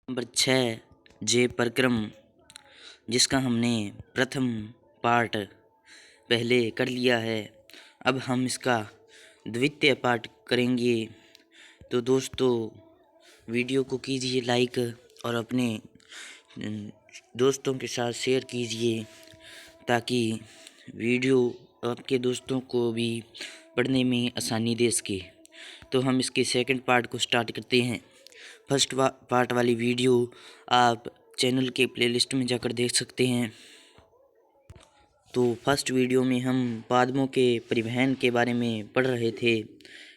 Number 6 जे प्रक्रम, जिसका हमने प्रथम पार्ट पहले कर लिया है। अब हम इसका द्वितीय पार्ट करेंगे। तो दोस्तों, वीडियो को कीजिए लाइक और अपने दोस्तों के साथ शेयर कीजिए ताकि वीडियो आपके दोस्तों को भी पढ़ने में आसानी दे सके। तो हम इसके सेकंड पार्ट को स्टार्ट करते हैं। फर्स्ट पार्ट वाली वीडियो आप चैनल के प्लेलिस्ट में जाकर देख सकते हैं। तो फर्स्ट वीडियो में हम पादपों के परिवहन के बारे में पढ़ रहे थे।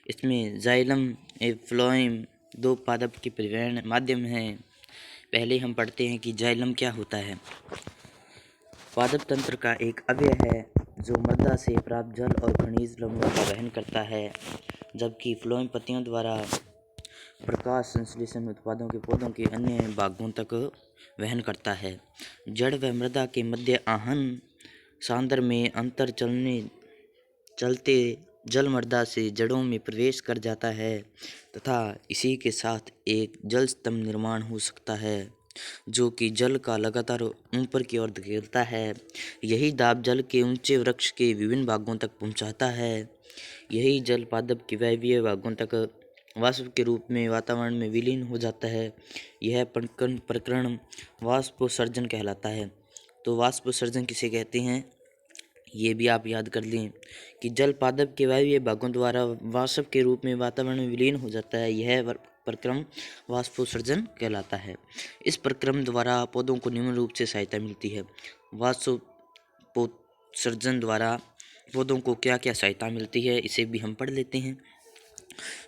इसमें जाइलम एवं फ्लोएम दो पादप के परिवहन माध्यम हैं। पहले हम पढ़ते हैं कि जाइलम क्या होता है। पादप तंत्र का एक अवयव है जो मृदा से प्राप्त जल और खनिज लवणों का वहन करता है, जबकि फ्लोएम पत्तियों द्वारा प्रकाश संश्लेषण उत्पादों के पौधों के अन्य भागों तक वहन करता है। जड़ व मृदा के मध्य आहन सांद्र में अंतर चलते जल मृदा से जड़ों में प्रवेश कर जाता है तथा इसी के साथ एक जल स्तंभ निर्माण हो सकता है जो कि जल का लगातार ऊपर की ओर धकेलता है। यही दाब जल के ऊंचे वृक्ष के विभिन्न भागों तक पहुंचाता है। यही जल पादप के वायवीय भागों तक वाष्प के रूप में वातावरण में विलीन हो जाता है। यह प्रकरण वाष्पोत्सर्जन कहलाता है। तो वाष्पोत्सर्जन किसे कहते हैं, ये भी आप याद कर लें कि जल पादप के वायवीय भागों द्वारा वाष्प के रूप में वातावरण में विलीन हो जाता है। यह प्रक्रम वाष्पोत्सर्जन कहलाता है। इस प्रक्रम द्वारा पौधों को निम्न रूप से सहायता मिलती है। वाष्पोत्सर्जन द्वारा पौधों को क्या क्या सहायता मिलती है, इसे भी हम पढ़ लेते हैं।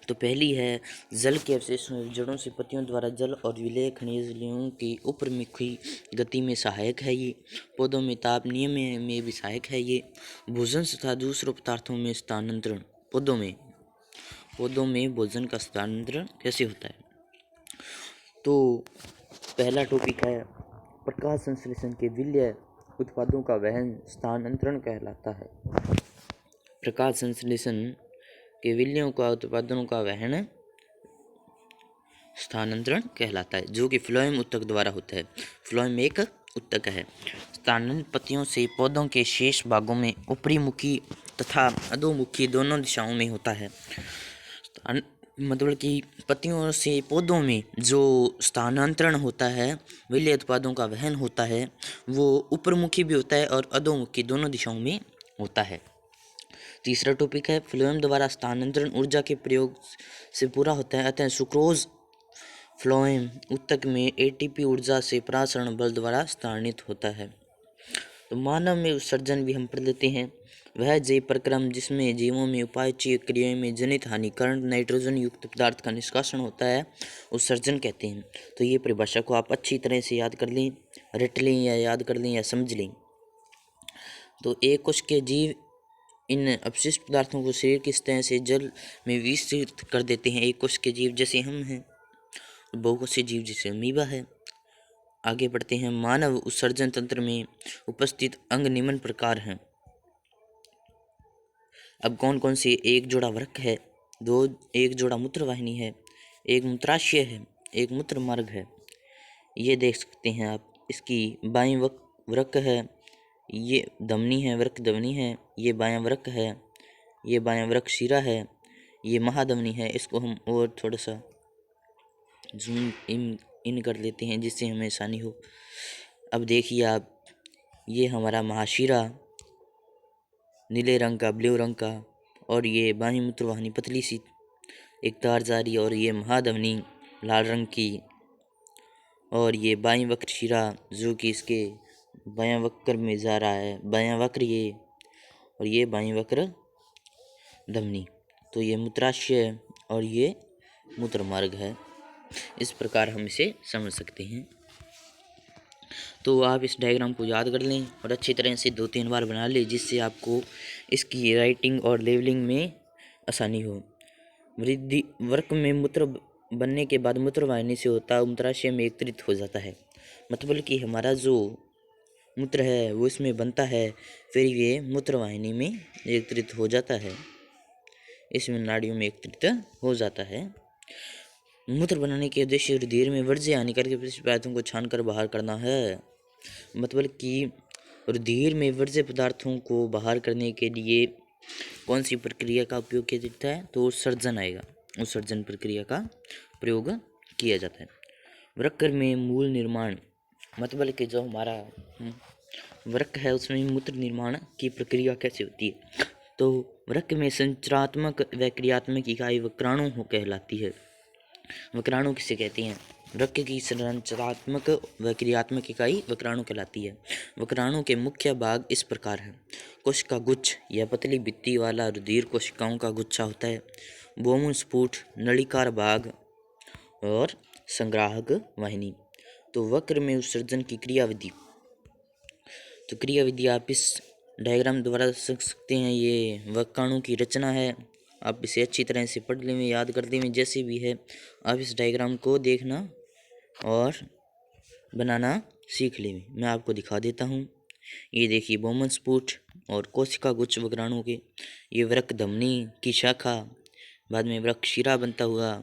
तो पहली है जल के अवशेषों में जड़ों से पत्तियों द्वारा जल और विलेय खनिज लवणों की ऊपरमुखी गति में सहायक है। ये पौधों में ताप नियमन में भी सहायक है। ये भोजन तथा दूसरों पदार्थों में स्थानांतरण, पौधों में भोजन का स्थानांतरण कैसे होता है। तो पहला टॉपिक है प्रकाश संश्लेषण के विलेय उत्पादों का वहन स्थानांतरण कहलाता है। प्रकाश संश्लेषण के विलेयों का उत्पादनों का वहन स्थानांतरण कहलाता है, जो कि फ्लोएम उत्तक द्वारा होता है। फ्लोएम एक उत्तक है। स्थानांतरित पत्तियों से पौधों के शेष भागों में ऊपरी मुखी तथा अधोमुखी दोनों दिशाओं में होता है। मतलब कि पत्तियों से पौधों में जो स्थानांतरण होता है, विलेय उत्पादों का वहन होता है, वो ऊपरमुखी भी होता है और अधोमुखी दोनों दिशाओं में होता है। तीसरा टॉपिक है फ्लोएम द्वारा स्थानांतरण ऊर्जा के प्रयोग से पूरा होता है, अतः सुक्रोज फ्लोएम उत्तक में एटीपी ऊर्जा से परासरण बल द्वारा स्थानित होता है। तो मानव में उत्सर्जन भी हम पढ़ लेते हैं। वह जैव प्रक्रम जिसमें जीवों में उपायचीय क्रियाओं में जनित हानिकारक नाइट्रोजन युक्त पदार्थ का निष्कासन होता है, उत्सर्जन कहते हैं। तो ये परिभाषा को आप अच्छी तरह से याद कर लें, रट लें या याद कर लें या समझ लें। तो एक कोश के जीव इन अपशिष्ट पदार्थों को शरीर की सतह से जल में विसर्जित कर देते हैं। एक कोश के जीव जैसे हम हैं, बहुकोषीय जीव जैसे अमीबा है। आगे बढ़ते हैं। मानव उत्सर्जन तंत्र में उपस्थित अंग निम्न प्रकार हैं। अब कौन कौन से, एक जोड़ा वृक्क है, एक जोड़ा मूत्रवाहिनी है, एक मूत्राशय है, एक मूत्र मार्ग है। ये देख सकते हैं आप। इसकी बाईं वृक्क है, ये धमनी है, वृक्क धमनी है। ये बायां वृक्क है, ये बायां वृक्क शिरा है, ये महाधमनी है। इसको हम और थोड़ा सा जूम इन कर लेते हैं जिससे हमें आसानी हो। अब देखिए आप, ये हमारा महाशिरा नीले रंग का, ब्लू रंग का, और ये बाह्य मूत्रवाहिनी पतली सी एक तार जा रही है, और ये महाधमनी लाल रंग की, और ये बाईं वक्र शिरा जो कि इसके बायां वक्र में जा रहा है, बायां वक्र ये, और ये बाईं वक्र धमनी। तो ये मूत्राशय और ये मूत्र मार्ग है। इस प्रकार हम इसे समझ सकते हैं। तो आप इस डायग्राम को याद कर लें और अच्छी तरह से 2-3 बार बना लें, जिससे आपको इसकी राइटिंग और लेवलिंग में आसानी हो। वृद्धि वृक्क में मूत्र बनने के बाद मूत्रवाहिनी से होता है मूत्राशय में एकत्रित हो जाता है। मतलब कि हमारा जो मूत्र है वो इसमें बनता है, फिर ये मूत्रवाहिनी में एकत्रित हो जाता है, इसमें नाड़ियों में एकत्रित हो जाता है। मूत्र बनाने के उद्देश्य रुधिर में वर्ज्य हानिकारक अपशिष्ट पदार्थों को छानकर बाहर करना है। मतलब कि रुधिर में वर्ज्य पदार्थों को बाहर करने के लिए कौन सी प्रक्रिया का उपयोग किया जाता है? तो उत्सर्जन आएगा। उत्सर्जन प्रक्रिया का प्रयोग किया जाता है। वृक्क में मूल निर्माण, मतलब कि जो हमारा वृक्क है उसमें मूत्र निर्माण की प्रक्रिया कैसे होती है? तो वृक्क में संरचनात्मक व क्रियात्मक इकाई वक्राणु कहलाती है। वक्राणु किसे कहते हैं? वृक्क की संरचनात्मक व क्रियात्मक इकाई वक्राणु कहलाती है। वक्राणु के मुख्य भाग इस प्रकार है। कोशिका गुच्छ, यह पतली भित्ति वाला रुधिर कोशिकाओं का गुच्छा होता है। बोमुन स्फुट, नलिकार भाग और संग्राहक वाहिनी। तो वक्र में उत्सर्जन की क्रियाविधि, तो क्रियाविधि आप इस डायग्राम द्वारा समझ सकते हैं। ये वक्राणु की रचना है। आप इसे अच्छी तरह से पढ़ लें, याद कर दें, जैसे भी है आप इस डायग्राम को देखना और बनाना सीख लें। मैं आपको दिखा देता हूँ। ये देखिए बोमन स्फुट और कोशिका गुच्छ वक्राणु के। ये वृक्क धमनी की शाखा, बाद में वृक्क शिरा बनता हुआ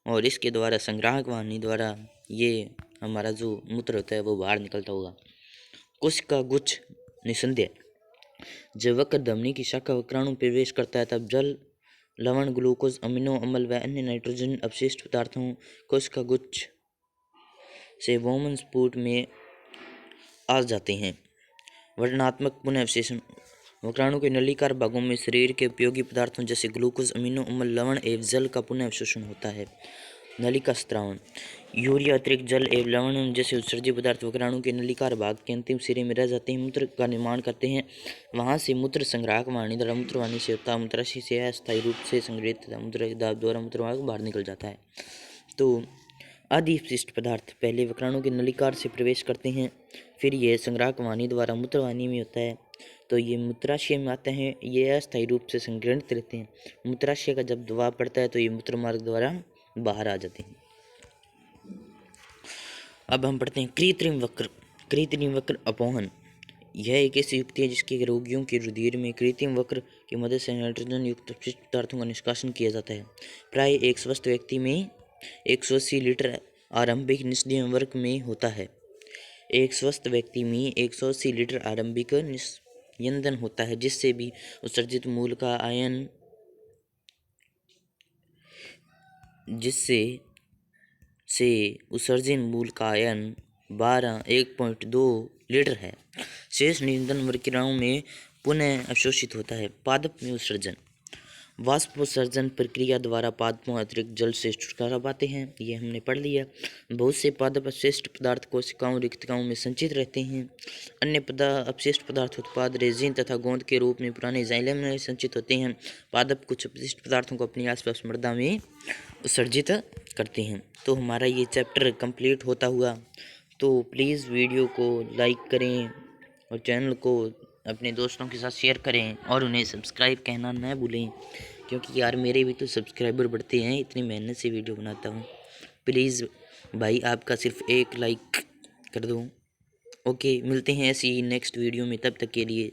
और इसके द्वारा संग्राहक वाहिनी द्वारा ये हमारा जो मूत्र होता है वो बाहर निकलता होगा। कोशिका गुच्छ निस्संदेह, जब वक्र धमनी की शाखा वक्राणु में प्रवेश करता है तब जल, लवण, ग्लूकोज, अमीनो अम्ल व अन्य नाइट्रोजन अपशिष्ट पदार्थों कोशिका गुच्छ से बोमन स्फुट में आ जाते हैं। वर्णनात्मक पुनः अवशोषण, वक्राणु के नलिकार भागों में शरीर के उपयोगी पदार्थों जैसे ग्लूकोज, अमीनो अम्ल, लवण एवं जल का पुनः अवशोषण होता है। नलिका स्त्रावन, यूरिया अतिरिक्त जल एवं लवण जैसे उत्सर्जित पदार्थ वक्राणु के नलिकार भाग के अंतिम सिरे में रह जाते हैं, मूत्र का निर्माण करते हैं। वहां से मूत्र संग्राहक वाहिनी द्वारा मूत्रवाहिनी से होता है। मूत्राशय से अस्थायी रूप से संग्रहित तथा मूत्र के दाब द्वारा मूत्रवाहिनी बाहर निकल जाता है। तो आदि अपशिष्ट पदार्थ पहले वक्राणु के नलिकार से प्रवेश करते हैं, फिर ये संग्राहक वाहिनी द्वारा मूत्रवाहिनी में होता है। तो ये मूत्राशय में आते हैं। ये अस्थायी रूप से संग्रहित रहते हैं। मूत्राशय का जब दबाव पड़ता है तो ये मूत्र मार्ग द्वारा बाहर आ जाते हैं। अब हम पढ़ते हैं कृत्रिम वक्र। कृत्रिम वक्र अपोहन, यह एक ऐसी युक्ति है जिसके रोगियों के रुधिर में कृत्रिम वक्र की मदद से नाइट्रोजन युक्त अपशिष्ट पदार्थों का निष्कासन किया जाता है। प्राय एक स्वस्थ व्यक्ति में 180 लीटर आरंभिक निस्यंदन वक्र में होता है। एक स्वस्थ व्यक्ति में 180 लीटर आरंभिक निस्यंदन होता है, जिससे भी उत्सर्जित मूल का आयन उत्सर्जन मूल का आयन 1.2 लीटर है। शेष निस्यंदन वक्राणु में पुनः अवशोषित होता है। पादप में उत्सर्जन, वाष्पोत्सर्जन प्रक्रिया द्वारा पादपों अतिरिक्त जल से छुटकारा पाते हैं। ये हमने पढ़ लिया। बहुत से पादप अपशिष्ट पदार्थ कोशिकाओं रिक्तिकाओं में संचित रहते हैं। अन्य अपशिष्ट पदार्थ उत्पाद रेजिन तथा गोंद के रूप में पुराने जाइलम में संचित होते हैं। पादप कुछ अपशिष्ट पदार्थों को अपनी आसपास मृदा में उत्सर्जित करते हैं। तो हमारा ये चैप्टर कंप्लीट होता हुआ। तो प्लीज़ वीडियो को लाइक करें और चैनल को अपने दोस्तों के साथ शेयर करें और उन्हें सब्सक्राइब कहना न भूलें, क्योंकि यार मेरे भी तो सब्सक्राइबर बढ़ते हैं, इतनी मेहनत से वीडियो बनाता हूँ। प्लीज़ भाई आपका सिर्फ एक लाइक कर दो। ओके, मिलते हैं ऐसी नेक्स्ट वीडियो में, तब तक के लिए।